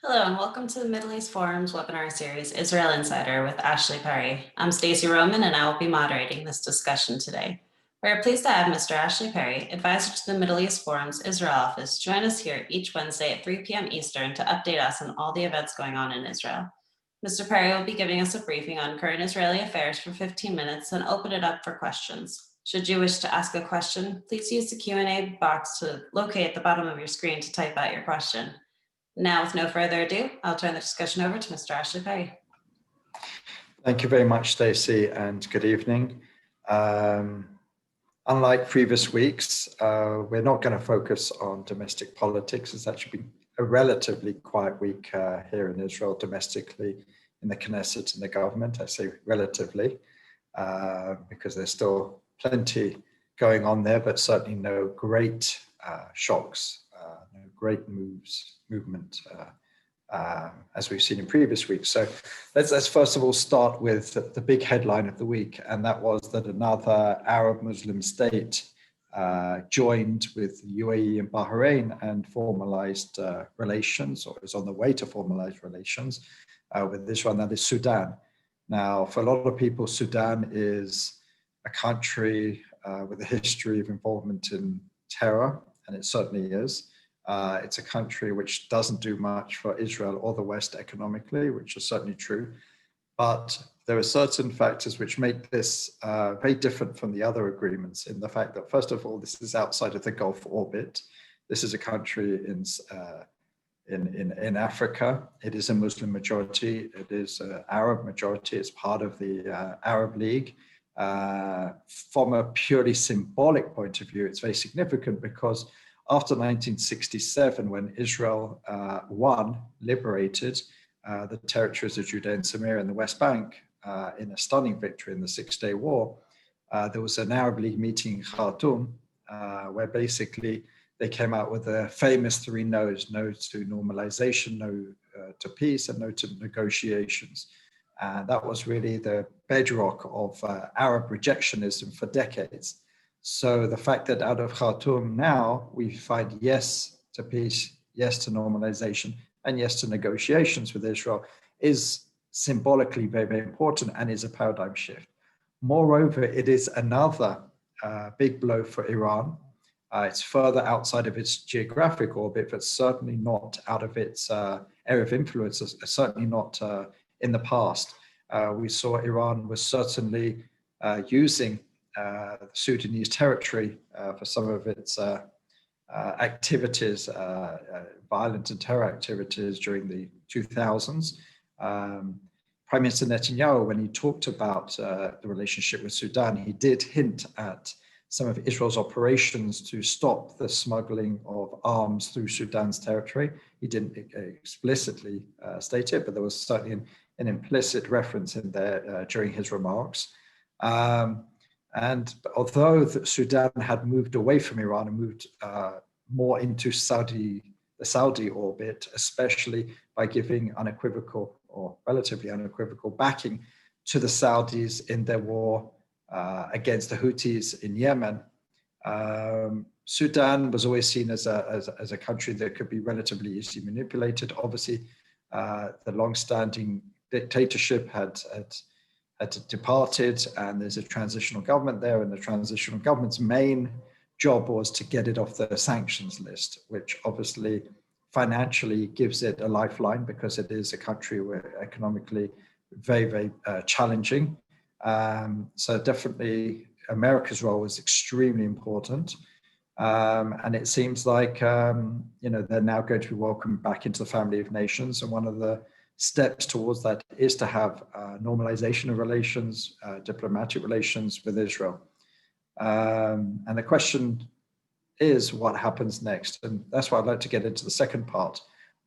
Hello and welcome to the Middle East Forum's webinar series, Israel Insider with Ashley Perry. I'm Stacey Roman and I will be moderating this discussion today. We are pleased to have Mr. Ashley Perry, advisor to the Middle East Forum's Israel office, join us here each Wednesday at 3 p.m. Eastern to update us on all the events going on in Israel. Mr. Perry will be giving us a briefing on current Israeli affairs for 15 minutes and open it up for questions. Should you wish to ask a question, please use the Q&A box to locate at the bottom of your screen to type out your question. Now, with no further ado, I'll turn the discussion over to Mr. Ashley Perry. Thank you very much, Stacey, and good evening. Unlike previous weeks, we're not going to focus on domestic politics. It's actually been a relatively quiet week here in Israel, domestically, in the Knesset and the government. I say relatively, because there's still plenty going on there, but certainly no great shocks, no great movement as we've seen in previous weeks. So let's first of all start with the big headline of the week, and that was that another Arab Muslim state joined with the UAE and Bahrain and formalized relations, or is on the way to formalize relations with Israel, and that is Sudan. Now, for a lot of people, Sudan is a country with a history of involvement in terror, and it certainly is. It's a country which doesn't do much for Israel or the West economically, which is certainly true. But there are certain factors which make this very different from the other agreements, in the fact that, first of all, this is outside of the Gulf orbit. This is a country in Africa. It is a Muslim majority. It is an Arab majority. It's part of the Arab League. From a purely symbolic point of view, it's very significant because after 1967, when Israel liberated the territories of Judea and Samaria and the West Bank in a stunning victory in the Six-Day War, there was an Arab League meeting in Khartoum where basically they came out with the famous three no's: no to normalization, no to peace, and no to negotiations. And that was really the bedrock of Arab rejectionism for decades. So the fact that out of Khartoum now we find yes to peace, yes to normalization, and yes to negotiations with Israel is symbolically very, very important and is a paradigm shift. Moreover, it is another big blow for Iran. It's further outside of its geographic orbit, but certainly not out of its area of influence, certainly not in the past. We saw Iran was certainly using Sudanese territory for some of its activities, violent and terror activities during the 2000s. Prime Minister Netanyahu, when he talked about the relationship with Sudan, he did hint at some of Israel's operations to stop the smuggling of arms through Sudan's territory. He didn't explicitly state it, but there was certainly an implicit reference in there during his remarks. And although Sudan had moved away from Iran and moved more into the Saudi orbit, especially by giving unequivocal or relatively unequivocal backing to the Saudis in their war against the Houthis in Yemen, Sudan was always seen as a country that could be relatively easily manipulated. Obviously, the long-standing dictatorship had departed, and there's a transitional government there, and the transitional government's main job was to get it off the sanctions list, which obviously financially gives it a lifeline because it is a country where economically very, very challenging. So definitely America's role is extremely important. And it seems like, they're now going to be welcomed back into the family of nations. And one of the steps towards that is to have normalization of relations, diplomatic relations with Israel. And the question is what happens next? And that's why I'd like to get into the second part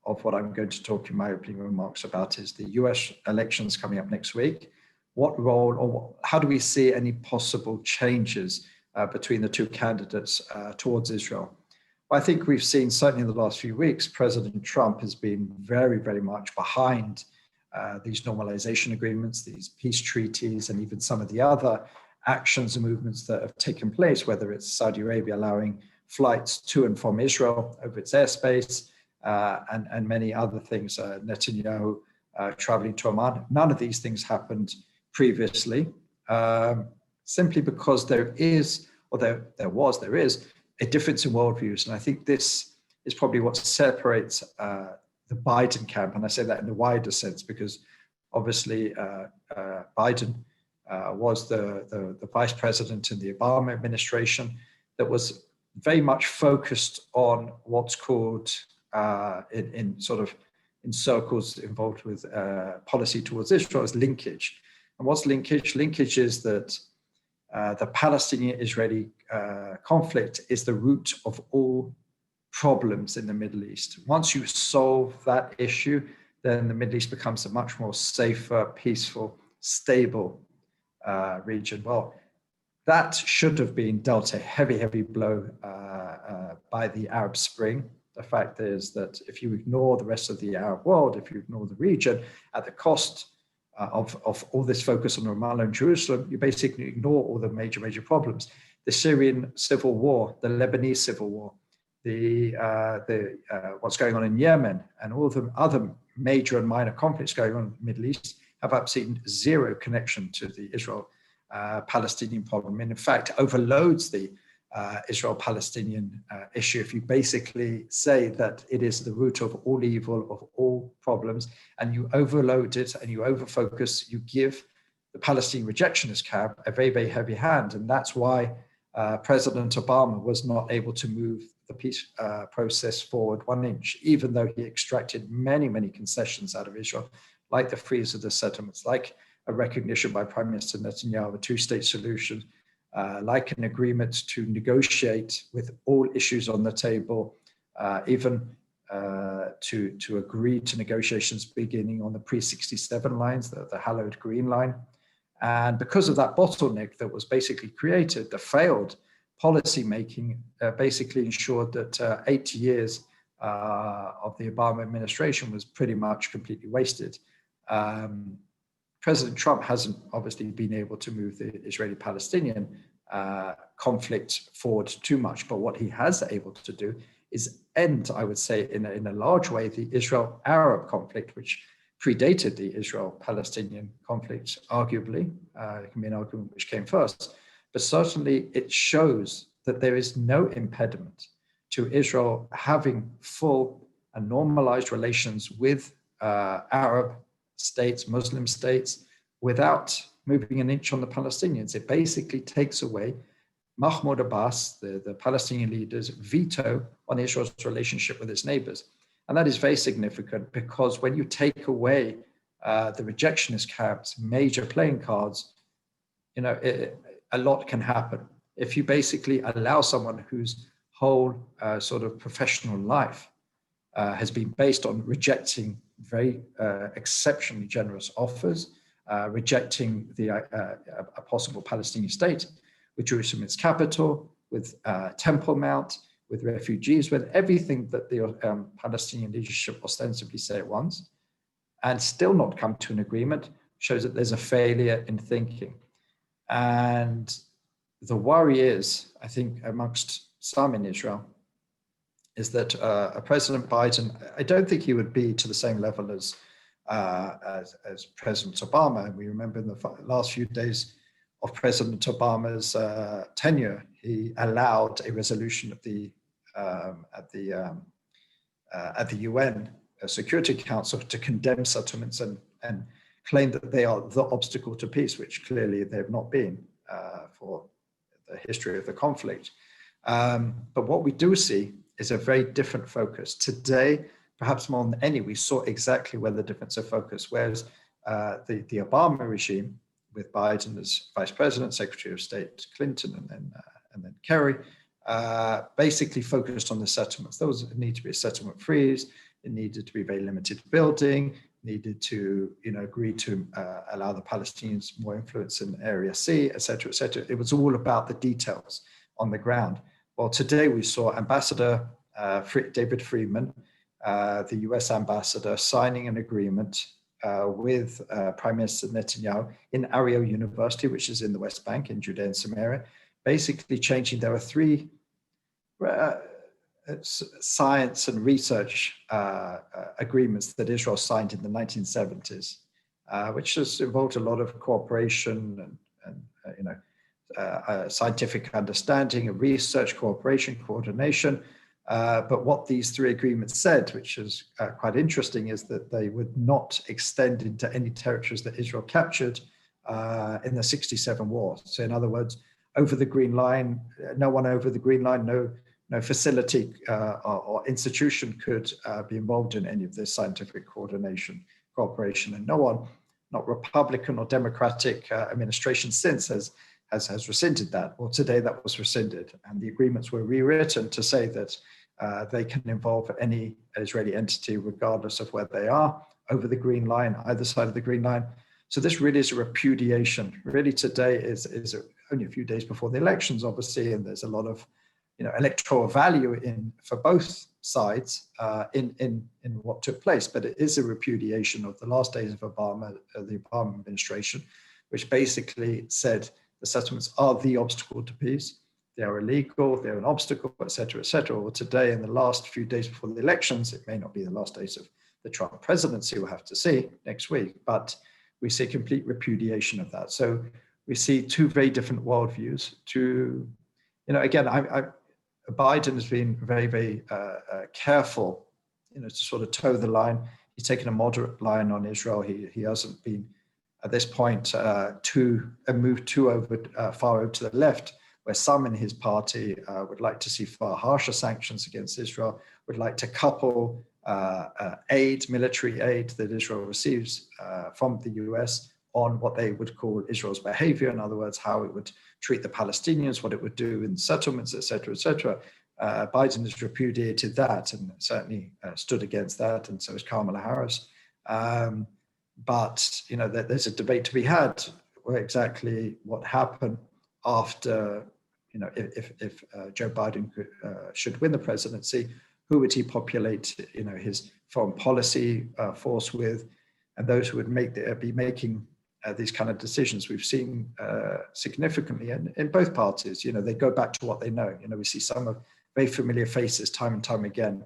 of what I'm going to talk in my opening remarks about is the US elections coming up next week. What role or how do we see any possible changes between the two candidates towards Israel? Well, I think we've seen, certainly in the last few weeks, President Trump has been very, very much behind these normalization agreements, these peace treaties, and even some of the other actions and movements that have taken place, whether it's Saudi Arabia allowing flights to and from Israel over its airspace, and many other things. Netanyahu traveling to Oman. None of these things happened previously, simply because there is a difference in worldviews. And I think this is probably what separates the Biden camp. And I say that in the wider sense, because obviously Biden was the vice president in the Obama administration that was very much focused on what's called in circles involved with policy towards Israel as linkage. And what's linkage? Linkage is that the Palestinian-Israeli conflict is the root of all problems in the Middle East. Once you solve that issue, then the Middle East becomes a much more safer, peaceful, stable region. Well, that should have been dealt a heavy, heavy blow by the Arab Spring. The fact is that if you ignore the rest of the Arab world, if you ignore the region, at the cost of all this focus on Ramallah and Jerusalem, you basically ignore all the major problems. The Syrian civil war, the Lebanese civil war, what's going on in Yemen, and all the other major and minor conflicts going on in the Middle East have absolutely zero connection to the Israel-Palestinian problem, and in fact overloads the Israel-Palestinian issue. If you basically say that it is the root of all evil, of all problems, and you overload it and you overfocus, you give the Palestinian rejectionist camp a very, very heavy hand. And that's why President Obama was not able to move the peace process forward 1 inch, even though he extracted many, many concessions out of Israel, like the freeze of the settlements, like a recognition by Prime Minister Netanyahu of a two-state solution, like an agreement to negotiate with all issues on the table, even to agree to negotiations beginning on the pre-67 lines, the hallowed green line. And because of that bottleneck that was basically created, the failed policy making basically ensured that 8 years of the Obama administration was pretty much completely wasted. President Trump hasn't obviously been able to move the Israeli-Palestinian conflict forward too much, but what he has able to do is end, I would say, in a large way, the Israel-Arab conflict, which predated the Israel-Palestinian conflict, arguably. It can be an argument which came first, but certainly it shows that there is no impediment to Israel having full and normalized relations with Arab states, Muslim states, without moving an inch on the Palestinians. It basically takes away Mahmoud Abbas, the Palestinian leader's veto on Israel's relationship with its neighbors. And that is very significant, because when you take away the rejectionist camp's major playing cards, a lot can happen. If you basically allow someone whose whole sort of professional life has been based on rejecting very exceptionally generous offers, rejecting a possible Palestinian state, with Jerusalem its capital, with Temple Mount, with refugees, with everything that the Palestinian leadership ostensibly say it wants, and still not come to an agreement, shows that there's a failure in thinking. And the worry is, I think, amongst some in Israel, is that President Biden, I don't think he would be to the same level as President Obama. And we remember in the last few days of President Obama's tenure, he allowed a resolution at the UN Security Council to condemn settlements and claim that they are the obstacle to peace, which clearly they have not been for the history of the conflict. But what we do see is a very different focus. Today, perhaps more than any, we saw exactly where the difference of focus, whereas the Obama regime, with Biden as vice president, Secretary of State Clinton, and then Kerry, basically focused on the settlements. There was a need to be a settlement freeze. It needed to be very limited building, needed to agree to allow the Palestinians more influence in Area C, et cetera, et cetera. It was all about the details on the ground. Well, today we saw Ambassador David Friedman, the US ambassador, signing an agreement with Prime Minister Netanyahu in Ariel University, which is in the West Bank in Judea and Samaria, basically changing. There are three science and research agreements that Israel signed in the 1970s, which has involved a lot of cooperation and scientific understanding and research, cooperation, coordination. But what these three agreements said, which is quite interesting, is that they would not extend into any territories that Israel captured in the 67 war. So in other words, over the Green Line, no one over the Green Line, no facility or institution could be involved in any of this scientific cooperation, and no one, not Republican or Democratic administration since has rescinded that. Well, today that was rescinded, and the agreements were rewritten to say that they can involve any Israeli entity, regardless of where they are, over the Green Line, either side of the Green Line. So this really is a repudiation. Really, today is only a few days before the elections, obviously, and there's a lot of electoral value for both sides in what took place. But it is a repudiation of the last days of the Obama administration, which basically said the settlements are the obstacle to peace. They are illegal, they're an obstacle, et cetera, et cetera. Well, today, in the last few days before the elections, it may not be the last days of the Trump presidency, we'll have to see next week, but we see complete repudiation of that. So we see two very different worldviews. Again, Biden has been very, very careful, to sort of toe the line. He's taken a moderate line on Israel. He hasn't been, at this point, moved too far over to the left, where some in his party would like to see far harsher sanctions against Israel, would like to couple military aid that Israel receives from the US on what they would call Israel's behavior. In other words, how it would treat the Palestinians, what it would do in settlements, et cetera, et cetera. Biden has repudiated that and certainly stood against that, and so has Kamala Harris. But there's a debate to be had where exactly what happened after, if Joe Biden should win the presidency, who would he populate, his foreign policy force with, and those who would be making these kind of decisions. We've seen significantly in both parties, they go back to what they know. We see some of very familiar faces time and time again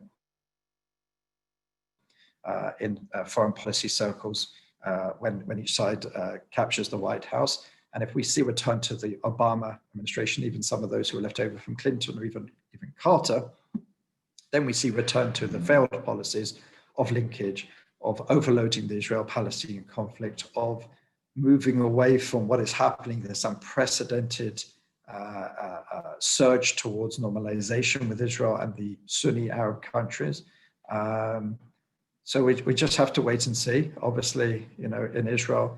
in foreign policy circles when each side captures the White House. And if we see a return to the Obama administration, even some of those who were left over from Clinton or even Carter, then we see return to the failed policies of linkage, of overloading the Israel-Palestinian conflict, of moving away from what is happening, this unprecedented surge towards normalization with Israel and the Sunni Arab countries. So we just have to wait and see. Obviously, in Israel,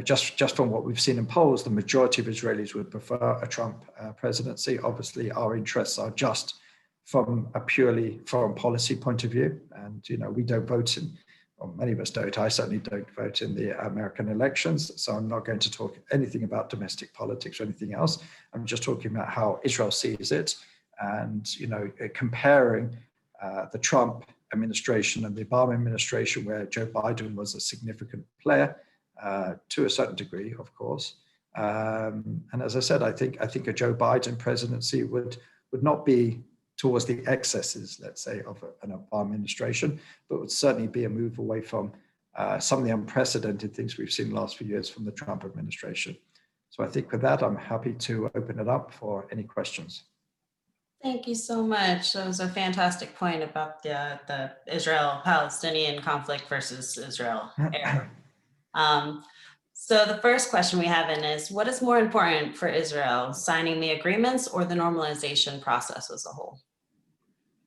just from what we've seen in polls, the majority of Israelis would prefer a Trump presidency. Obviously, our interests are just from a purely foreign policy point of view. And, we don't vote many of us don't. I certainly don't vote in the American elections. So I'm not going to talk anything about domestic politics or anything else. I'm just talking about how Israel sees it and, comparing the Trump administration and the Obama administration, where Joe Biden was a significant player to a certain degree, of course. And as I said, I think a Joe Biden presidency would not be towards the excesses, let's say, of an Obama administration, but would certainly be a move away from some of the unprecedented things we've seen the last few years from the Trump administration. So I think with that, I'm happy to open it up for any questions. Thank you so much. That was a fantastic point about the Israel-Palestinian conflict versus Israel-Arab. So the first question we have is, what is more important for Israel, signing the agreements or the normalization process as a whole?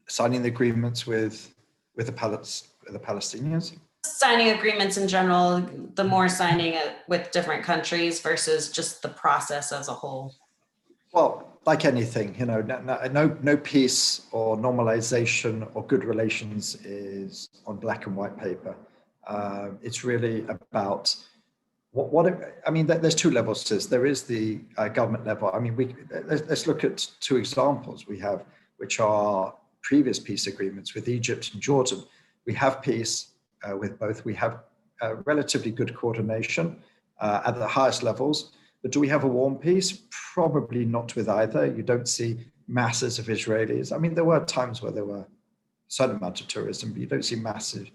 Signing the agreements with the Palestinians? Signing agreements in general, the more signing it with different countries versus just the process as a whole. Well, like anything, no peace or normalization or good relations is on black and white paper. It's really about there's two levels to this. There is the government level. Let's look at two examples we have, which are previous peace agreements with Egypt and Jordan. We have peace with both. We have relatively good coordination at the highest levels. But do we have a warm peace? Probably not with either. You don't see masses of Israelis. I mean, there were times where there were a certain amount of tourism, but you don't see masses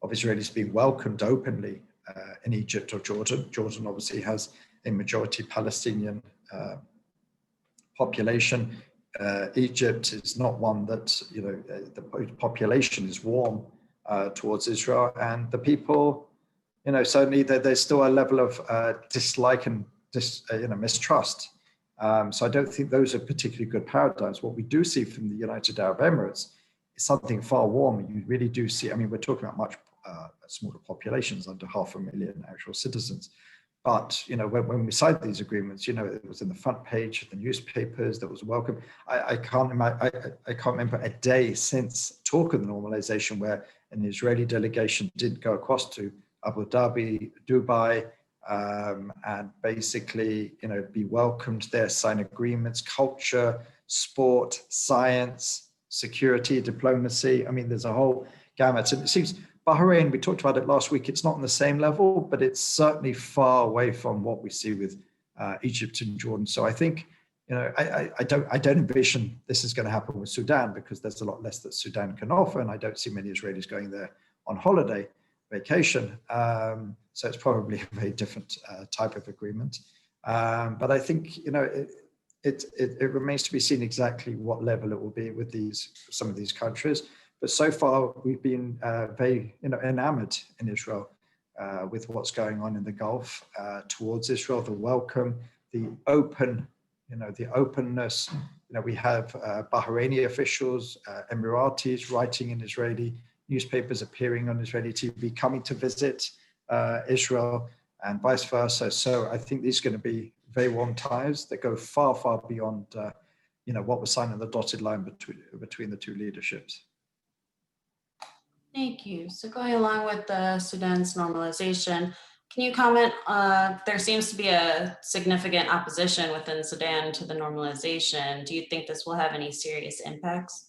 of Israelis being welcomed openly in Egypt or Jordan. Jordan obviously has a majority Palestinian population. Egypt is not one that, the population is warm towards Israel, and the people, certainly there's still a level of dislike and mistrust. So I don't think those are particularly good paradigms. What we do see from the United Arab Emirates is something far warmer. You really do see, I mean, we're talking about much smaller populations, under 500,000 actual citizens. But, when we signed these agreements, it was in the front page of the newspapers, that was welcome. I can't remember a day since talk of the normalization where an Israeli delegation didn't go across to Abu Dhabi, Dubai, and basically, be welcomed there, sign agreements, culture, sport, science, security, diplomacy. I mean, there's a whole gamut. And it seems Bahrain, we talked about it last week, it's not on the same level, but it's certainly far away from what we see with Egypt and Jordan. So I think, I don't envision this is going to happen with Sudan, because there's a lot less that Sudan can offer, and I don't see many Israelis going there on holiday, vacation. So it's probably a very different type of agreement. But I think, it remains to be seen exactly what level it will be with some of these countries. But so far, we've been very, enamored in Israel with what's going on in the Gulf towards Israel, the welcome, the open, the openness. We have Bahraini officials, Emiratis writing in Israeli newspapers, appearing on Israeli TV, coming to visit Israel, and vice versa. So I think these are going to be very warm ties that go far, far beyond, what was signed on the dotted line between the two leaderships. Thank you. So going along with the Sudan's normalization, can you comment, there seems to be a significant opposition within Sudan to the normalization. Do you think this will have any serious impacts?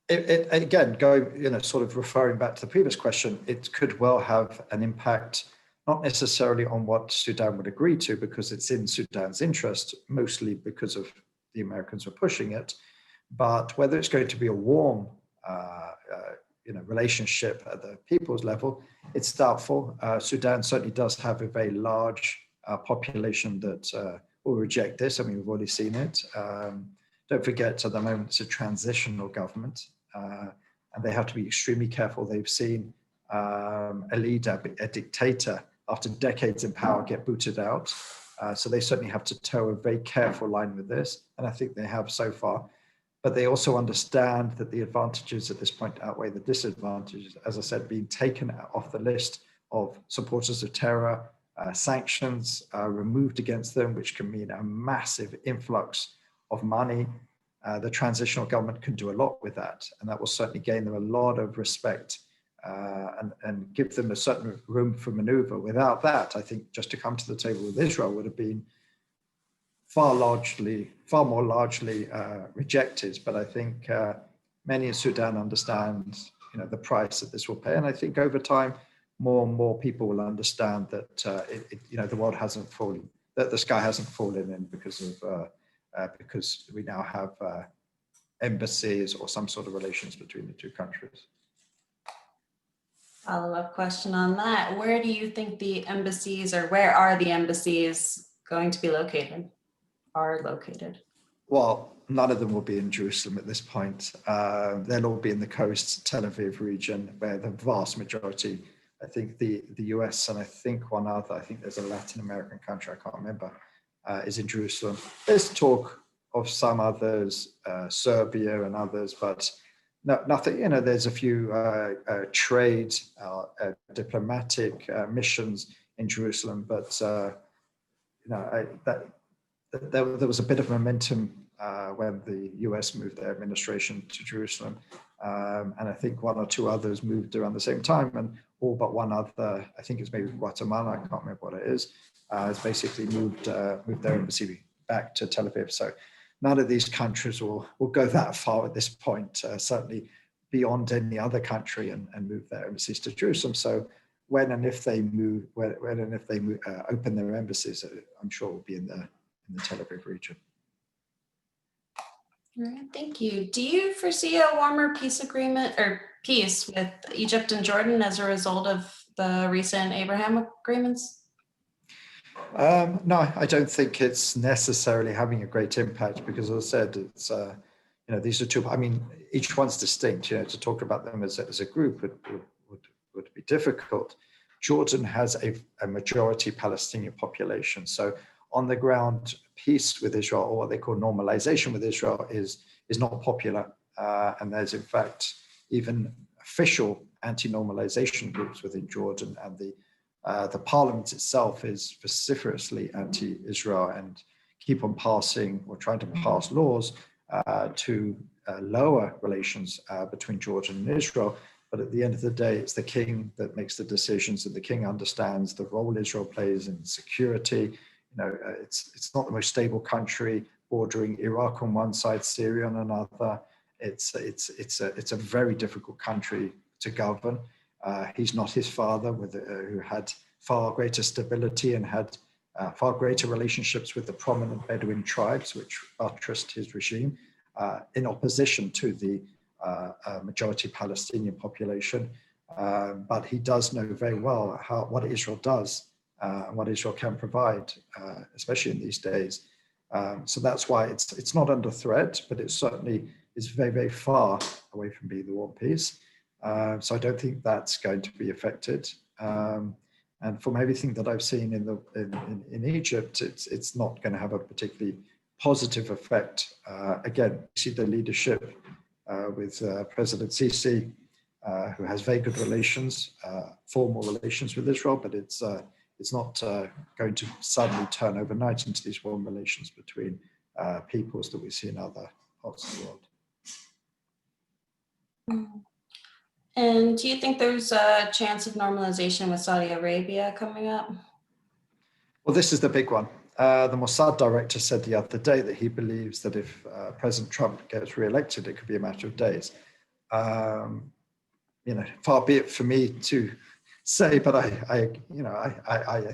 Again, going, sort of referring back to the previous question, it could well have an impact, not necessarily on what Sudan would agree to, because it's in Sudan's interest, mostly because of the Americans were pushing it, but whether it's going to be a warm relationship at the people's level, it's doubtful. Sudan certainly does have a very large population that will reject this. I mean, we've already seen it. Don't forget, at the moment, it's a transitional government, and they have to be extremely careful. They've seen a leader, a dictator, after decades in power, get booted out. So they certainly have to toe a very careful line with this, and I think they have so far. But they also understand that the advantages at this point outweigh the disadvantages. As I said, being taken off the list of supporters of terror, sanctions removed against them, which can mean a massive influx of money. The transitional government can do a lot with that, and that will certainly gain them a lot of respect and give them a certain room for maneuver. Without that, I think just to come to the table with Israel would have been far more largely rejected. But I think many in Sudan understand, the price that this will pay, and I think over time, more and more people will understand that the world hasn't fallen, that the sky hasn't fallen in because we now have embassies or some sort of relations between the two countries. Follow-up question on that. Where do you think the embassies, or where are the embassies going to be located? Are located? Well, none of them will be in Jerusalem at this point. They'll all be in the coast, Tel Aviv region, where the vast majority, I think the US and I think one other, I think there's a Latin American country, I can't remember, is in Jerusalem. There's talk of some others, Serbia and others, but nothing, there's a few trade, diplomatic missions in Jerusalem, but there was a bit of momentum when the US moved their administration to Jerusalem. And I think one or two others moved around the same time, and all but one other, I think it's maybe Guatemala, I can't remember what it is, has basically moved their embassy back to Tel Aviv. So none of these countries will go that far at this point, certainly beyond any other country, and move their embassies to Jerusalem. So when and if they open their embassies, I'm sure it will be in the Tel Aviv region. All right, thank you. Do you foresee a warmer peace agreement or peace with Egypt and Jordan as a result of the recent Abraham agreements? No, I don't think it's necessarily having a great impact because, as I said, it's these are two. I mean, each one's distinct. To talk about them as a group would be difficult. Jordan has a majority Palestinian population, so on the ground, peace with Israel, or what they call normalization with Israel, is not popular, and there's in fact even official anti-normalization groups within Jordan, and the parliament itself is vociferously anti-Israel and keep on passing or trying to pass laws to lower relations between Jordan and Israel. But at the end of the day, it's the king that makes the decisions, and the king understands the role Israel plays in security. It's not the most stable country, bordering Iraq on one side, Syria on another. It's a very difficult country to govern. He's not his father, who had far greater stability and had far greater relationships with the prominent Bedouin tribes, which buttressed his regime in opposition to the majority Palestinian population. But he does know very well what Israel does and what Israel can provide, especially in these days. So that's why it's not under threat, but it certainly is very, very far away from being the war and peace. So I don't think that's going to be affected. And from everything that I've seen in Egypt, it's not going to have a particularly positive effect. Again, you see the leadership with President Sisi, who has very good relations, formal relations with Israel, but it's not going to suddenly turn overnight into these warm relations between peoples that we see in other parts of the world. And do you think there's a chance of normalization with Saudi Arabia coming up? Well, this is the big one. The Mossad director said the other day that he believes that if President Trump gets re-elected, it could be a matter of days. Far be it for me to say, but I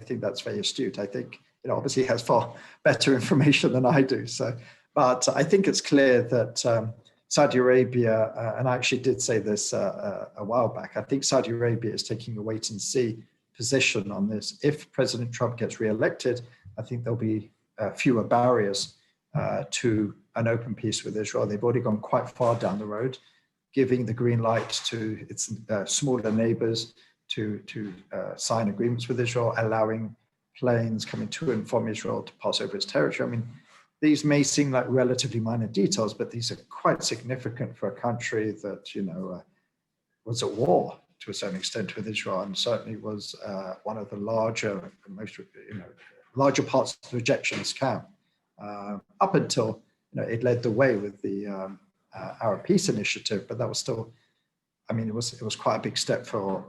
think that's very astute. I think obviously he has far better information than I do. So, but I think it's clear that Saudi Arabia, and I actually did say this a while back, I think Saudi Arabia is taking a wait and see position on this. If President Trump gets re-elected, I think there'll be fewer barriers to an open peace with Israel. They've already gone quite far down the road, giving the green light to its smaller neighbors to sign agreements with Israel, allowing planes coming to and from Israel to pass over its territory. I mean, these may seem like relatively minor details, but these are quite significant for a country that, was at war to a certain extent with Israel, and certainly was one of the larger parts of the rejectionist camp, up until it led the way with the Arab Peace Initiative. But that was still, it was quite a big step for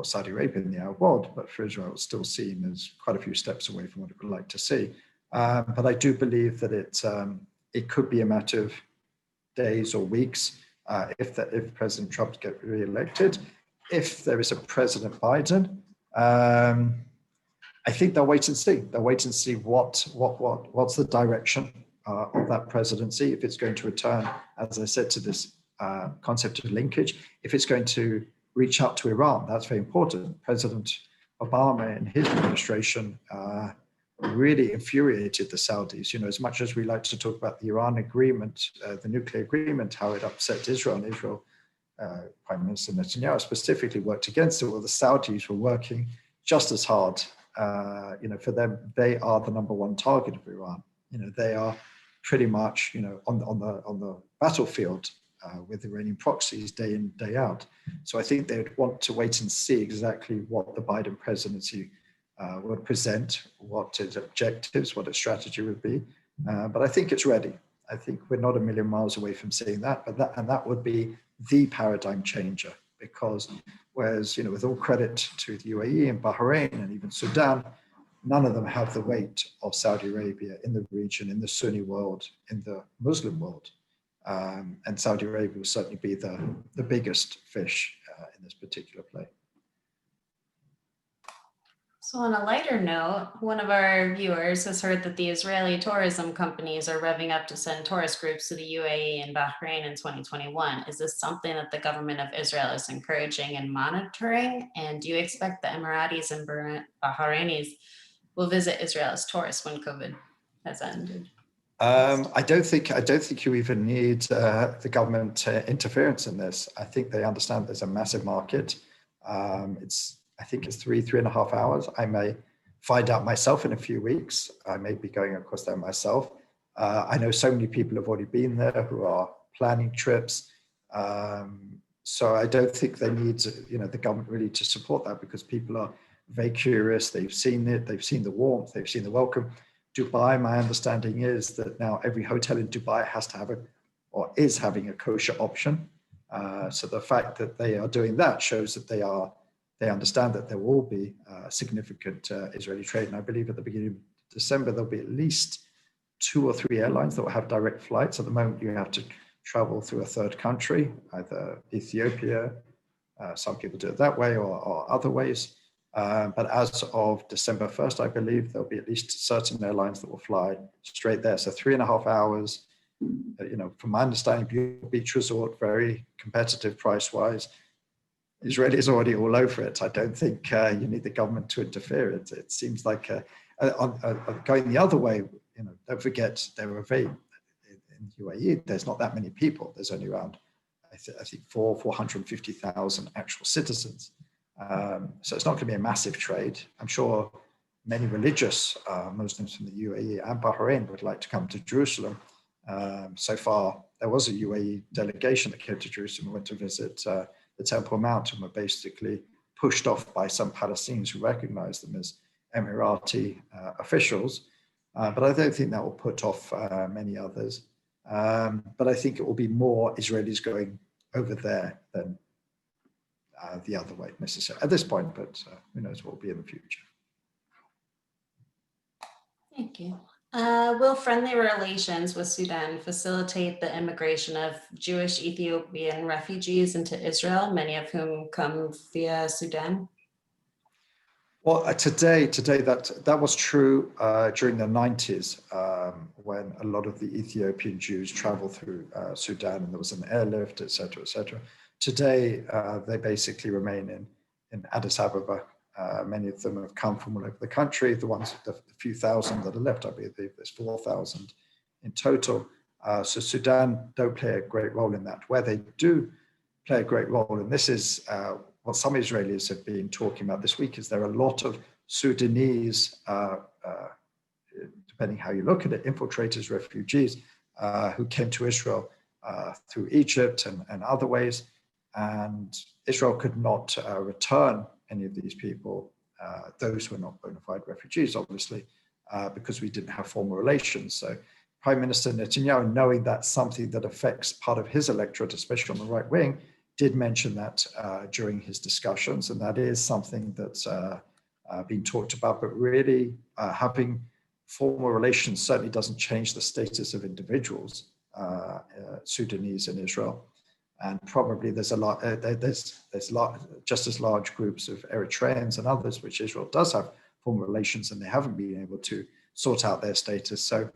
Saudi Arabia in the Arab world, but for Israel, it was still seen as quite a few steps away from what it would like to see. But I do believe that it could be a matter of days or weeks if President Trump gets re-elected. If there is a President Biden, I think they'll wait and see. They'll wait and see what's the direction of that presidency. If it's going to return, as I said, to this concept of linkage. If it's going to reach out to Iran, that's very important. President Obama and his administration really infuriated the Saudis. As much as we like to talk about the Iran agreement, the nuclear agreement, how it upset Israel, and Israel, Prime Minister Netanyahu specifically worked against it. Well, the Saudis were working just as hard. For them, they are the number one target of Iran. They are pretty much, on the battlefield with Iranian proxies day in, day out. So I think they'd want to wait and see exactly what the Biden presidency would present, what its objectives, what its strategy would be. But I think it's ready. I think we're not a million miles away from seeing that, and that would be the paradigm changer, because whereas, with all credit to the UAE and Bahrain and even Sudan, none of them have the weight of Saudi Arabia in the region, in the Sunni world, in the Muslim world. And Saudi Arabia will certainly be the biggest fish in this particular play. So on a lighter note, one of our viewers has heard that the Israeli tourism companies are revving up to send tourist groups to the UAE and Bahrain in 2021. Is this something that the government of Israel is encouraging and monitoring? And do you expect the Emiratis and Bahrainis will visit Israel as tourists when COVID has ended? I don't think you even need the government interference in this. I think they understand there's a massive market. I think it's 3.5 hours. I may find out myself in a few weeks. I may be going across there myself. I know so many people have already been there who are planning trips. So I don't think they need, the government really to support that, because people are very curious. They've seen it. They've seen the warmth. They've seen the welcome. Dubai, my understanding is that now every hotel in Dubai has to have or is having a kosher option. So the fact that they are doing that shows that they understand that there will be significant Israeli trade. And I believe at the beginning of December, there'll be at least 2 or 3 airlines that will have direct flights. At the moment, you have to travel through a third country, either Ethiopia, some people do it that way, or other ways. But as of December 1st, I believe there'll be at least certain airlines that will fly straight there. So 3.5 hours, from my understanding, beautiful beach resort, very competitive price-wise. Israel is already all over it. I don't think you need the government to interfere. It seems like going the other way, don't forget there are in UAE, there's not that many people. There's only around, I think 450,000 actual citizens. So it's not going to be a massive trade. I'm sure many religious Muslims from the UAE and Bahrain would like to come to Jerusalem. So far, there was a UAE delegation that came to Jerusalem and went to visit the Temple Mount, and were basically pushed off by some Palestinians who recognized them as Emirati officials. But I don't think that will put off many others. But I think it will be more Israelis going over there than the other way necessarily at this point, but who knows what will be in the future. Thank you. Will friendly relations with Sudan facilitate the immigration of Jewish Ethiopian refugees into Israel, many of whom come via Sudan? Well, today that was true during the 90s when a lot of the Ethiopian Jews traveled through Sudan, and there was an airlift, et cetera, et cetera. Today, they basically remain in Addis Ababa. Many of them have come from all over the country. The few thousand that are left, I believe there's 4,000 in total. So Sudan don't play a great role in that. Where they do play a great role, and this is what some Israelis have been talking about this week, is there are a lot of Sudanese, depending how you look at it, infiltrators, refugees, who came to Israel through Egypt and other ways. And Israel could not return any of these people, those who are not bona fide refugees, obviously, because we didn't have formal relations. So Prime Minister Netanyahu, knowing that's something that affects part of his electorate, especially on the right wing, did mention that during his discussions, and that is something that's been talked about. But really, having formal relations certainly doesn't change the status of individuals, Sudanese in Israel. And probably there's just as large groups of Eritreans and others, which Israel does have formal relations, and they haven't been able to sort out their status. So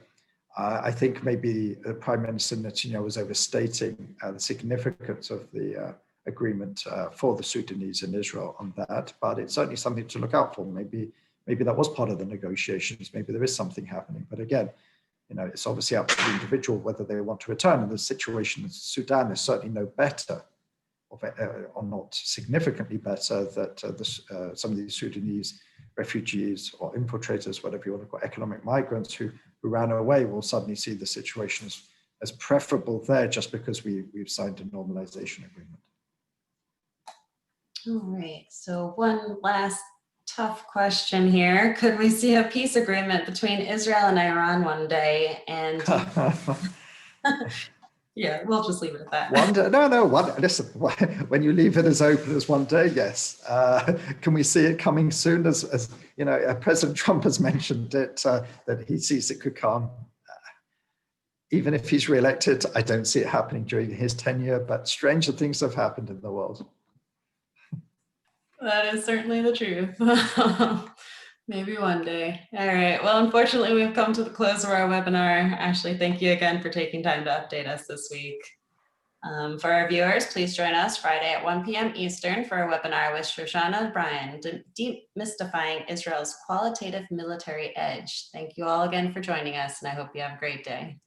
I think maybe Prime Minister Netanyahu was overstating the significance of the agreement for the Sudanese in Israel on that, but it's certainly something to look out for. Maybe that was part of the negotiations. Maybe there is something happening, but again, it's obviously up to the individual whether they want to return. And the situation in Sudan is certainly no better, or not significantly better, that some of these Sudanese refugees or infiltrators, whatever you want to call economic migrants who ran away, will suddenly see the situation as preferable there just because we've signed a normalization agreement. All right, so one last tough question here. Could we see a peace agreement between Israel and Iran one day? And yeah, we'll just leave it at that. One day, no. Listen, when you leave it as open as one day, yes. Can we see it coming soon? As President Trump has mentioned it, that he sees it could come. Even if he's re-elected, I don't see it happening during his tenure. But stranger things have happened in the world. That is certainly the truth. Maybe one day. All right. Well, unfortunately, we've come to the close of our webinar. Ashley, thank you again for taking time to update us this week. For our viewers, please join us Friday at 1 p.m. Eastern for a webinar with Shoshana Bryan, Demystifying Israel's Qualitative Military Edge. Thank you all again for joining us, and I hope you have a great day.